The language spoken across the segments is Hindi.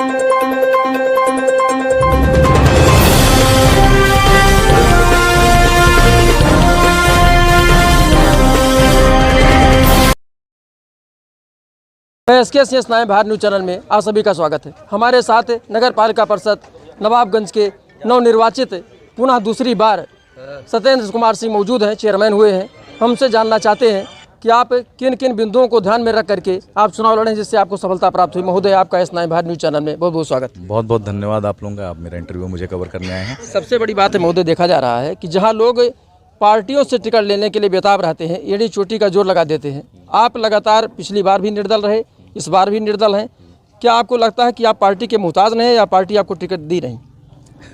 SKCS भारत न्यूज़ चैनल में आप सभी का स्वागत है। हमारे साथ नगर पालिका परिषद नवाबगंज के नवनिर्वाचित पुनः दूसरी बार सत्येंद्र कुमार सिंह मौजूद हैं, चेयरमैन हुए हैं। हमसे जानना चाहते हैं कि आप किन किन बिंदुओं को ध्यान में रख करके आप चुनाव लड़े जिससे आपको सफलता प्राप्त हुई। महोदय, आपका SKCS भारत न्यूज़ चैनल में बहुत बहुत स्वागत। बहुत बहुत धन्यवाद आप लोगों का, आप मेरा इंटरव्यू मुझे कवर करने आए हैं। सबसे बड़ी बात है महोदय, देखा जा रहा है कि जहाँ लोग पार्टियों से टिकट लेने के लिए बेताब रहते हैं, एड़ी चोटी का जोर लगा देते हैं। आप लगातार पिछली बार भी निर्दल रहे, इस बार भी निर्दल हैं। क्या आपको लगता है कि आप पार्टी के मुहताज नहीं या पार्टी आपको टिकट दी नहीं?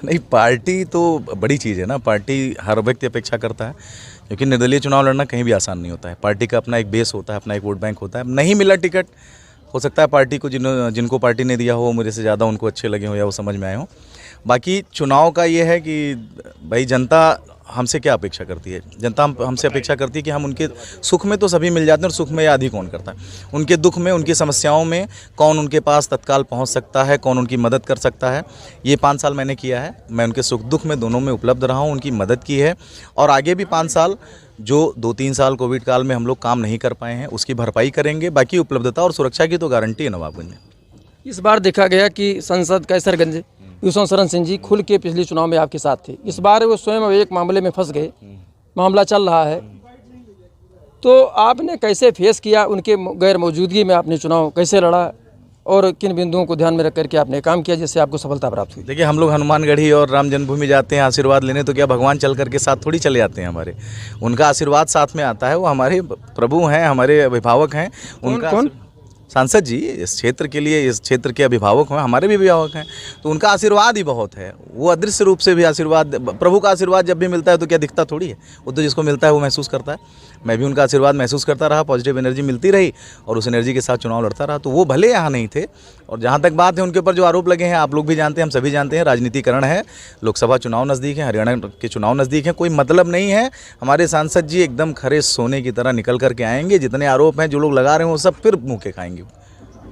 नहीं, पार्टी तो बड़ी चीज़ है ना। पार्टी हर व्यक्ति अपेक्षा करता है, क्योंकि निर्दलीय चुनाव लड़ना कहीं भी आसान नहीं होता है। पार्टी का अपना एक बेस होता है, अपना एक वोट बैंक होता है। नहीं मिला टिकट, हो सकता है पार्टी को जिनको पार्टी ने दिया हो मेरे से ज़्यादा उनको अच्छे लगे हो या वो समझ में आए हो। बाकी चुनाव का ये है कि भाई जनता हमसे क्या अपेक्षा करती है। जनता हमसे अपेक्षा करती है कि हम उनके सुख में तो सभी मिल जाते हैं, और सुख में याद ही कौन करता है। उनके दुख में, उनकी समस्याओं में कौन उनके पास तत्काल पहुंच सकता है, कौन उनकी मदद कर सकता है। ये 5 साल मैंने किया है। मैं उनके सुख दुख में दोनों में उपलब्ध रहा हूँ, उनकी मदद की है। और आगे भी 5 साल, जो 2-3 साल कोविड काल में हम लोग काम नहीं कर पाए हैं, उसकी भरपाई करेंगे। बाकी उपलब्धता और सुरक्षा की तो गारंटी है नवाबगंज में। इस बार देखा गया कि सांसद कैसरगंज विष्णु शरण सिंह जी खुल के पिछले चुनाव में आपके साथ थे। इस बार वो स्वयं एक मामले में फंस गए, मामला चल रहा है, तो आपने कैसे फेस किया? उनके गैर मौजूदगी में आपने चुनाव कैसे लड़ा और किन बिंदुओं को ध्यान में रख करके आपने काम किया जिससे आपको सफलता प्राप्त हुई? देखिए, हम लोग हनुमानगढ़ी और राम जन्मभूमि जाते हैं आशीर्वाद लेने, तो क्या भगवान चल करके साथ थोड़ी चले जाते हैं हमारे। उनका आशीर्वाद साथ में आता है। वो हमारे प्रभु हैं, हमारे अभिभावक हैं। उनका कौन? सांसद जी इस क्षेत्र के लिए, इस क्षेत्र के अभिभावक हैं, हमारे भी अभिभावक हैं, तो उनका आशीर्वाद ही बहुत है। वो अदृश्य रूप से भी आशीर्वाद, प्रभु का आशीर्वाद जब भी मिलता है तो क्या दिखता थोड़ी है, वो तो जिसको मिलता है वो महसूस करता है। मैं भी उनका आशीर्वाद महसूस करता रहा, पॉजिटिव एनर्जी मिलती रही और उस एनर्जी के साथ चुनाव लड़ता रहा। तो वो भले यहाँ नहीं थे। और जहाँ तक बात है उनके ऊपर जो आरोप लगे हैं, आप लोग भी जानते हैं, हम सभी जानते हैं, राजनीतिकरण है। लोकसभा चुनाव नज़दीक है, हरियाणा के चुनाव नज़दीक है, कोई मतलब नहीं है। हमारे सांसद जी एकदम खरे सोने की तरह निकल करके आएंगे। जितने आरोप हैं जो लोग लगा रहे हैं वो सब फिर मुँह के खाएंगे।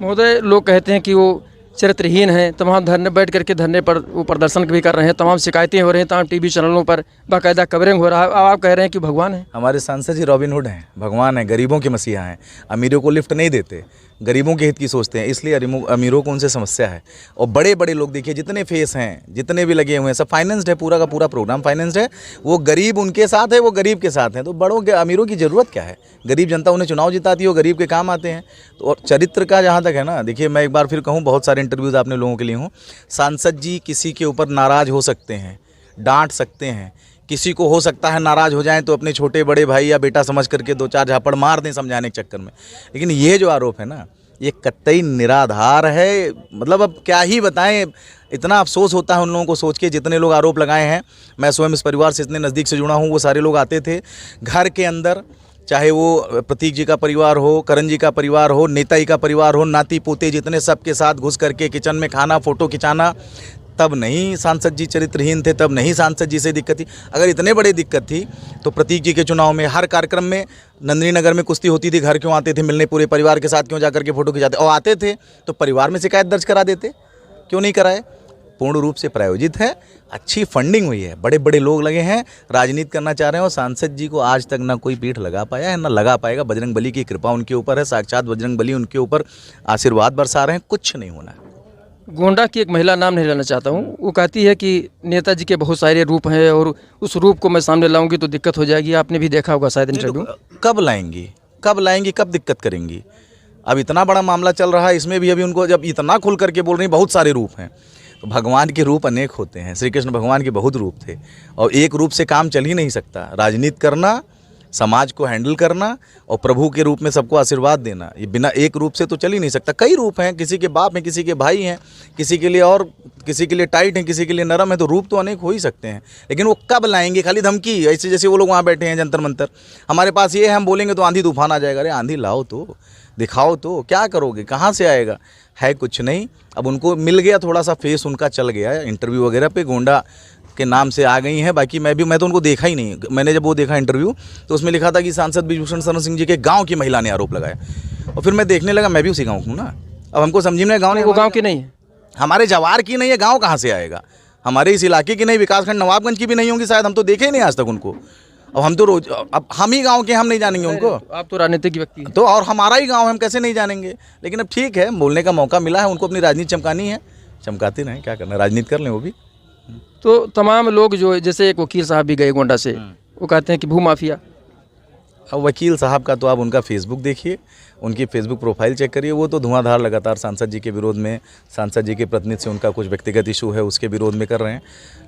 महोदय, लोग कहते हैं कि वो चरित्रहीन हैं, तमाम धरने बैठ करके धरने पर वो प्रदर्शन भी कर रहे हैं, तमाम शिकायतें हो रही हैं, तमाम टीवी चैनलों पर बाकायदा कवरिंग हो रहा है। अब आप कह रहे हैं कि भगवान है। हमारे सांसद जी रॉबिन हुड हैं, भगवान हैं, गरीबों के मसीहा हैं। अमीरों को लिफ्ट नहीं देते, गरीबों के हित की सोचते हैं, इसलिए अमीरों को उनसे समस्या है। और बड़े बड़े लोग देखिए, जितने फेस हैं, जितने भी लगे हुए हैं, सब फाइनेंस्ड है, पूरा का पूरा प्रोग्राम फाइनेंस्ड है। वो गरीब उनके साथ है, वो गरीब के साथ हैं। तो बड़ों के अमीरों की ज़रूरत क्या है? गरीब जनता उन्हें चुनाव जिताती है, वो गरीब के काम आते हैं। तो और चरित्र का जहाँ तक है ना, देखिए मैं एक बार फिर कहूँ, बहुत सारे इंटरव्यूज़ आपने लोगों के लिए हूँ। सांसद जी किसी के ऊपर नाराज़ हो सकते हैं, डांट सकते हैं, किसी को हो सकता है नाराज़ हो जाएं तो अपने छोटे बड़े भाई या बेटा समझ करके 2-4 झापड़ मार दें समझाने के चक्कर में। लेकिन ये जो आरोप है ना, ये कतई निराधार है। मतलब अब क्या ही बताएं, इतना अफसोस होता है उन लोगों को सोच के, जितने लोग आरोप लगाए हैं। मैं स्वयं इस परिवार से इतने नज़दीक से जुड़ा हूँ। वो सारे लोग आते थे घर के अंदर, चाहे वो प्रतीक जी का परिवार हो, करण जी का परिवार हो, नेता जी का परिवार हो, नाती पोते जितने, सबके साथ घुस करके किचन में खाना, फ़ोटो खिंचाना। तब नहीं सांसद जी चरित्रहीन थे, तब नहीं सांसद जी से दिक्कत थी। अगर इतने बड़े दिक्कत थी तो प्रतीक जी के चुनाव में हर कार्यक्रम में, नंदिनी नगर में कुश्ती होती थी, घर क्यों आते थे मिलने, पूरे परिवार के साथ क्यों जाकर के फ़ोटो खिंचाते? और आते थे तो परिवार में शिकायत दर्ज करा देते, क्यों नहीं कराए? पूर्ण रूप से प्रायोजित है, अच्छी फंडिंग हुई है, बड़े बड़े लोग लगे हैं, राजनीति करना चाह रहे हैं। और सांसद जी को आज तक ना कोई पीठ लगा पाया है, ना लगा पाएगा। बजरंग बली की कृपा उनके ऊपर है, साक्षात बजरंग बली उनके ऊपर आशीर्वाद बरसा रहे हैं, कुछ नहीं होना है। गोंडा की एक महिला, नाम नहीं लेना चाहता हूँ, वो कहती है कि नेताजी के बहुत सारे रूप हैं और उस रूप को मैं सामने लाऊंगी तो दिक्कत हो जाएगी। आपने भी देखा होगा शायद इंटरव्यू। कब लाएंगी, कब लाएंगी, कब दिक्कत करेंगी? अब इतना बड़ा मामला चल रहा है, इसमें भी अभी उनको जब इतना खुल करके बोल रही हैं बहुत सारे रूप हैं, तो भगवान के रूप अनेक होते हैं। श्री कृष्ण भगवान के बहुत रूप थे और एक रूप से काम चल ही नहीं सकता। राजनीति करना, समाज को हैंडल करना और प्रभु के रूप में सबको आशीर्वाद देना, ये बिना एक रूप से तो चल ही नहीं सकता। कई रूप हैं, किसी के बाप हैं, किसी के भाई हैं, किसी के लिए और किसी के लिए टाइट हैं, किसी के लिए नरम है, तो रूप तो अनेक हो ही सकते हैं। लेकिन वो कब लाएंगे? खाली धमकी, ऐसे जैसे वो लोग वहाँ बैठे हैं जंतर मंतर, हमारे पास ये है, हम बोलेंगे तो आंधी तूफान आ जाएगा। अरे आंधी लाओ तो, दिखाओ तो, क्या करोगे, कहाँ से आएगा? है कुछ नहीं। अब उनको मिल गया, थोड़ा सा फेस उनका चल गया इंटरव्यू वगैरह पे, गोंडा के नाम से आ गई हैं। बाकी मैं तो उनको देखा ही नहीं। मैंने जब वो देखा इंटरव्यू तो उसमें लिखा था कि सांसद विभूषण शरण सिंह जी के गांव की महिला ने आरोप लगाया, और फिर मैं देखने लगा, मैं भी उसी गांव हूँ ना। अब हमको समझी में गाँव नहीं, वो गाँव की नहीं है, हमारे जवार की नहीं है, गांव कहाँ से आएगा? हमारे इस इलाके की नहीं, विकासखंड नवाबगंज की भी नहीं होंगी शायद, हम तो देखे ही नहीं आज तक उनको। अब हम तो रोज, अब हम ही गांव के, हम नहीं जानेंगे उनको? आप तो राजनीतिक व्यक्ति हैं। तो और हमारा ही गांव है, हम कैसे नहीं जानेंगे? लेकिन अब ठीक है, बोलने का मौका मिला है उनको, अपनी राजनीति चमकानी है, चमकाते रहें, क्या करना, राजनीति कर लें वो भी। तो तमाम लोग जो, जैसे एक वकील साहब भी गए गोंडा से, वो कहते हैं कि भू माफिया। अब वकील साहब का तो आप उनका फेसबुक देखिए, उनकी फेसबुक प्रोफाइल चेक करिए, वो तो धुआंधार लगातार सांसद जी के विरोध में, सांसद जी के प्रतिनिधि से उनका कुछ व्यक्तिगत इशू है उसके विरोध में कर रहे हैं।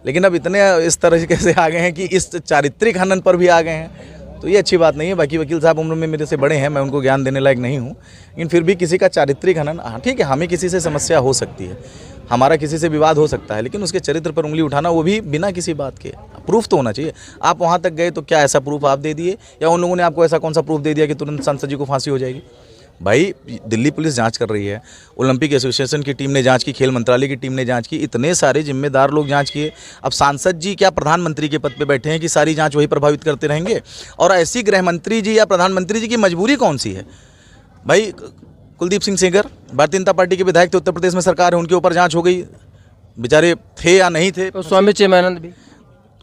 लेकिन अब इतने इस तरीके से आ गए हैं कि इस चारित्रिक हनन पर भी आ गए हैं, तो ये अच्छी बात नहीं है। बाकी वकील साहब उम्र में मेरे से बड़े हैं, मैं उनको ज्ञान देने लायक नहीं हूँ, लेकिन फिर भी किसी का चारित्रिक हनन, हाँ ठीक है, हमें किसी से समस्या हो सकती है, हमारा किसी से विवाद हो सकता है, लेकिन उसके चरित्र पर उंगली उठाना, वो भी बिना किसी बात के, प्रूफ तो होना चाहिए। आप वहाँ तक गए तो क्या ऐसा प्रूफ आप दे दिए, या उन लोगों ने आपको ऐसा कौन सा प्रूफ दे दिया कि तुरंत सांसद जी को फांसी हो जाएगी? भाई दिल्ली पुलिस जांच कर रही है, ओलंपिक एसोसिएशन की टीम ने जांच की, खेल मंत्रालय की टीम ने जांच की, इतने सारे जिम्मेदार लोग जांच किए। अब सांसद जी क्या प्रधानमंत्री के पद पे बैठे हैं कि सारी जांच वही प्रभावित करते रहेंगे? और ऐसी गृह मंत्री जी या प्रधानमंत्री जी की मजबूरी कौन सी है? भाई कुलदीप सिंह सेंगर भारतीय जनता पार्टी के विधायक थे, उत्तर प्रदेश में सरकार है, उनके ऊपर जाँच हो गई, बेचारे थे या नहीं थे। तो स्वामी चिन्मयानंद भी,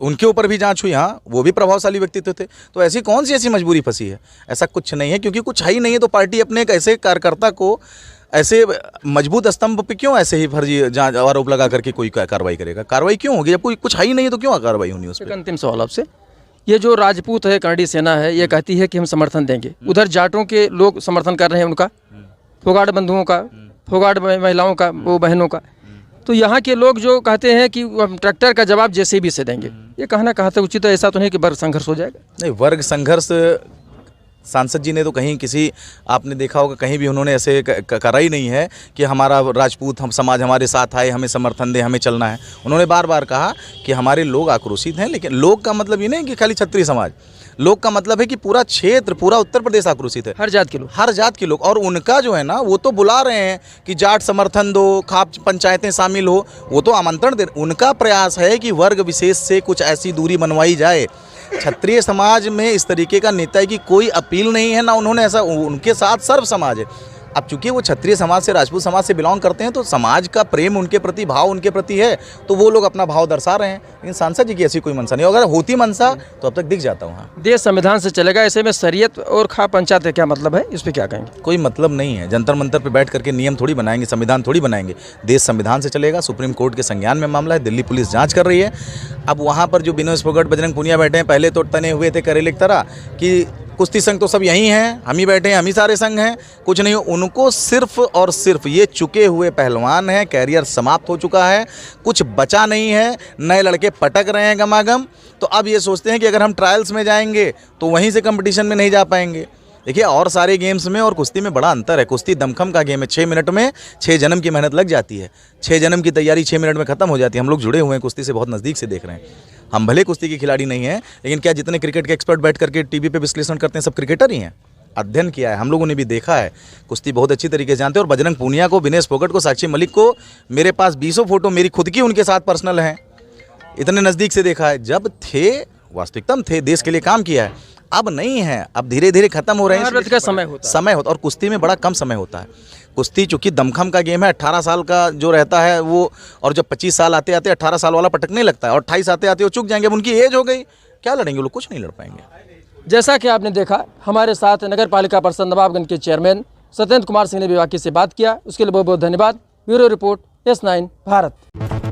उनके ऊपर भी जांच हुई, हाँ वो भी प्रभावशाली व्यक्तित्व थे। तो ऐसी कौन सी ऐसी मजबूरी फंसी है? ऐसा कुछ नहीं है, क्योंकि कुछ है ही नहीं है तो पार्टी अपने एक ऐसे कार्यकर्ता को ऐसे मजबूत स्तंभ पे क्यों ऐसे ही फर्जी जांच आरोप लगा करके कोई कार्रवाई करेगा? कार्रवाई क्यों होगी जब कोई कुछ है ही नहीं है? तो क्यों कार्रवाई होनी उस एक पर? अंतिम सवाल आपसे, ये जो राजपूत है, करड़ी सेना है, ये कहती है कि हम समर्थन देंगे, उधर जाटों के लोग समर्थन कर रहे हैं उनका, फोगाट बंधुओं का, फोगाट महिलाओं का, वो बहनों का, तो यहाँ के लोग जो कहते हैं कि हम ट्रैक्टर का जवाब जेसीबी से देंगे, ये कहना कहाँ तक उचित है? ऐसा तो नहीं कि वर्ग संघर्ष हो जाएगा? नहीं, वर्ग संघर्ष सांसद जी ने तो कहीं किसी, आपने देखा होगा कहीं भी उन्होंने ऐसे करा ही नहीं है कि हमारा राजपूत हम समाज हमारे साथ आए, हमें समर्थन दे, हमें चलना है। उन्होंने बार बार कहा कि हमारे लोग आक्रोशित हैं, लेकिन लोग का मतलब ये नहीं कि खाली क्षत्रिय समाज, लोग का मतलब है कि पूरा क्षेत्र, पूरा उत्तर प्रदेश आक्रोशित है, हर जात के लोग, हर जात के लोग। और उनका जो है ना, वो तो बुला रहे हैं कि जाट समर्थन दो, खाप पंचायतें शामिल हो, वो तो आमंत्रण दे। उनका प्रयास है कि वर्ग विशेष से कुछ ऐसी दूरी बनवाई जाए। क्षत्रिय समाज में इस तरीके का नेता की कोई अपील नहीं है, ना उन्होंने ऐसा, उनके साथ सर्व समाज है। अब चूंकि वो क्षत्रिय समाज से, राजपूत समाज से बिलोंग करते हैं, तो समाज का प्रेम उनके प्रति, भाव उनके प्रति है, तो वो लोग अपना भाव दर्शा रहे हैं। लेकिन सांसद जी की ऐसी कोई मनसा नहीं, अगर होती मनसा तो अब तक दिख जाता वहाँ। देश संविधान से चलेगा, ऐसे में शरीयत और खाप पंचायत का क्या मतलब है? इस पर क्या कहेंगे? कोई मतलब नहीं है, जंतर मंतर पे बैठ करके नियम थोड़ी बनाएंगे, संविधान थोड़ी बनाएंगे। देश संविधान से चलेगा, सुप्रीम कोर्ट के संज्ञान में मामला है, दिल्ली पुलिस जांच कर रही है। अब वहाँ पर जो विनोद फोगाट, बजरंग पुनिया बैठे हैं, पहले तो तने हुए थे करेले की तरह कि कुश्ती संघ तो सब यहीं हैं, हम ही बैठे हैं, हम ही सारे संघ हैं, कुछ नहीं। उनको सिर्फ और सिर्फ ये चुके हुए पहलवान हैं, कैरियर समाप्त हो चुका है, कुछ बचा नहीं है, नए लड़के पटक रहे हैं गमागम। तो अब ये सोचते हैं कि अगर हम ट्रायल्स में जाएंगे तो वहीं से कंपटीशन में नहीं जा पाएंगे। देखिए, और सारे गेम्स में और कुश्ती में बड़ा अंतर है। कुश्ती दमखम का गेम है, 6 मिनट में 6 जन्म की मेहनत लग जाती है, 6 जन्म की तैयारी 6 मिनट में खत्म हो जाती है। हम लोग जुड़े हुए हैं कुश्ती से, बहुत नज़दीक से देख रहे हैं। हम भले कुश्ती के खिलाड़ी नहीं हैं, लेकिन क्या जितने क्रिकेट के एक्सपर्ट बैठ करके टीवी पे विश्लेषण करते हैं सब क्रिकेटर ही हैं? अध्ययन किया है, हम लोगों ने भी देखा है, कुश्ती बहुत अच्छी तरीके से जानते हैं। और बजरंग पूनिया को, विनेश फोगाट को, साक्षी मलिक को, मेरे पास 20 फोटो मेरी खुद की उनके साथ पर्सनल हैं, इतने नज़दीक से देखा है। जब थे वास्तविकता थे, देश के लिए काम किया है, अब नहीं है, अब धीरे धीरे खत्म हो रहे हैं। का समय होता और कुश्ती में बड़ा कम समय होता है। कुश्ती चूंकि दमखम का गेम है, 18 साल का जो रहता है वो, और जब 25 साल आते आते 18 साल वाला पटकने लगता है, और 28 आते आते वो चूक जाएंगे। अब उनकी एज हो गई, क्या लड़ेंगे वो लोग? कुछ नहीं लड़ पाएंगे। जैसा कि आपने देखा, हमारे साथ नगर पालिका परिषद नवाबगंज के चेयरमैन सत्येंद्र कुमार सिंह ने विवाद से बात किया, उसके लिए बहुत बहुत धन्यवाद। Bureau report S9 Bharat.